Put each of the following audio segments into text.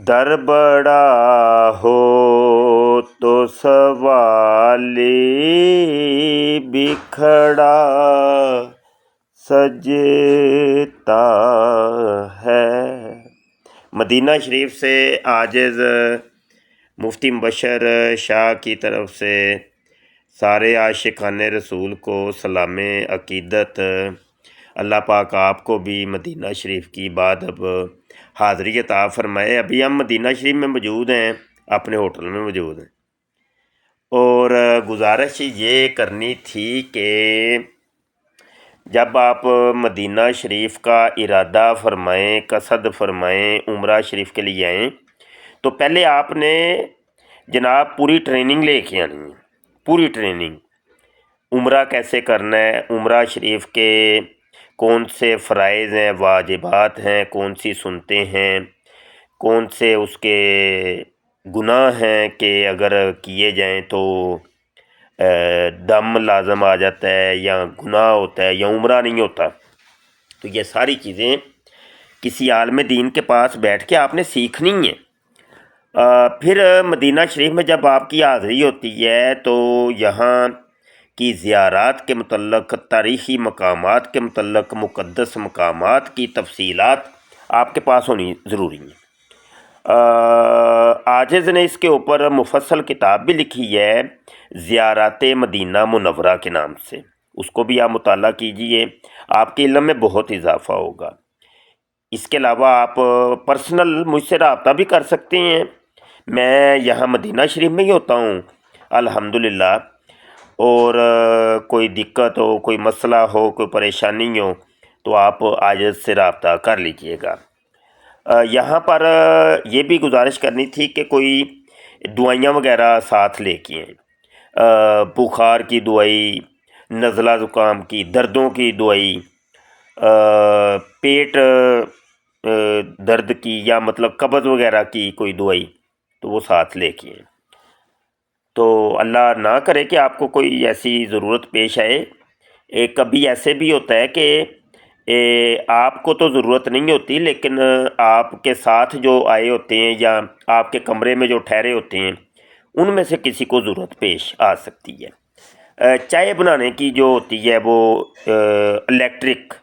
در بڑا ہو تو سوالی بکھڑا سجتا ہے۔ مدینہ شریف سے عاجز مفتی مبشر شاہ کی طرف سے سارے عاشقان رسول کو سلام عقیدت۔ اللہ پاک آپ کو بھی مدینہ شریف کی بادب حاضری عطا فرمائے۔ ابھی ہم مدینہ شریف میں موجود ہیں، اپنے ہوٹل میں موجود ہیں، اور گزارش یہ کرنی تھی کہ جب آپ مدینہ شریف کا ارادہ فرمائیں، قصد فرمائیں، عمرہ شریف کے لیے آئیں، تو پہلے آپ نے جناب پوری ٹریننگ لے کے آنی ہے، پوری ٹریننگ۔ عمرہ کیسے کرنا ہے، عمرہ شریف کے کون سے فرائض ہیں، واجبات ہیں، کون سی سنتے ہیں، کون سے اس کے گناہ ہیں کہ اگر کیے جائیں تو دم لازم آ جاتا ہے یا گناہ ہوتا ہے یا عمرہ نہیں ہوتا۔ تو یہ ساری چیزیں کسی عالم دین کے پاس بیٹھ کے آپ نے سیکھنی ہیں۔ پھر مدینہ شریف میں جب آپ کی حاضری ہوتی ہے تو یہاں کی زیارات کے متعلق، تاریخی مقامات کے متعلق، مقدس مقامات کی تفصیلات آپ کے پاس ہونی ضروری ہیں۔ عاجز نے اس کے اوپر مفصل کتاب بھی لکھی ہے زیارات مدینہ منورہ کے نام سے، اس کو بھی آپ مطالعہ کیجئے، آپ کے علم میں بہت اضافہ ہوگا۔ اس کے علاوہ آپ پرسنل مجھ سے رابطہ بھی کر سکتے ہیں، میں یہاں مدینہ شریف میں ہی ہوتا ہوں الحمدللہ، اور کوئی دقت ہو، کوئی مسئلہ ہو، کوئی پریشانی ہو تو آپ عاجز سے رابطہ کر لیجئے گا۔ یہاں پر یہ بھی گزارش کرنی تھی کہ کوئی دعائیاں وغیرہ ساتھ لے کے آئیں، بخار کی دوائی، نزلہ زکام کی، دردوں کی دوائی، پیٹ درد کی یا مطلب قبض وغیرہ کی کوئی دوائی، تو وہ ساتھ لے کے آئیں۔ تو اللہ نہ کرے کہ آپ کو کوئی ایسی ضرورت پیش آئے۔ کبھی ایسے بھی ہوتا ہے کہ آپ کو تو ضرورت نہیں ہوتی، لیکن آپ کے ساتھ جو آئے ہوتے ہیں یا آپ کے کمرے میں جو ٹھہرے ہوتے ہیں ان میں سے کسی کو ضرورت پیش آ سکتی ہے۔ چائے بنانے کی جو ہوتی ہے وہ الیکٹرک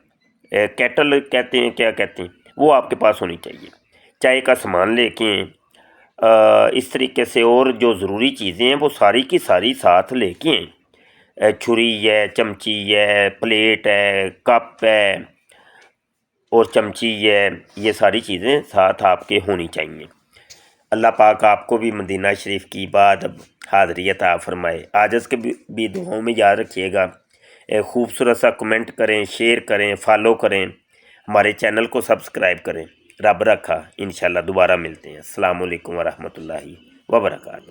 کیٹل کہتے ہیں، کیا کہتے ہیں، وہ آپ کے پاس ہونی چاہیے۔ چائے کا سامان لے کے اس طریقے سے، اور جو ضروری چیزیں ہیں وہ ساری کی ساری ساتھ لے کے آئیں۔ چھری ہے، چمچی ہے، پلیٹ ہے، کپ ہے اور چمچی ہے، یہ ساری چیزیں ساتھ آپ کے ہونی چاہیے۔ اللہ پاک آپ کو بھی مدینہ شریف کی بات حاضری عطا فرمائے۔ عاجز کے بھی دعاؤں میں یاد رکھیے گا۔ خوبصورت سا کمنٹ کریں، شیئر کریں، فالو کریں، ہمارے چینل کو سبسکرائب کریں۔ رب رکھا، انشاءاللہ دوبارہ ملتے ہیں۔ السلام علیکم ورحمۃ اللہ وبرکاتہ۔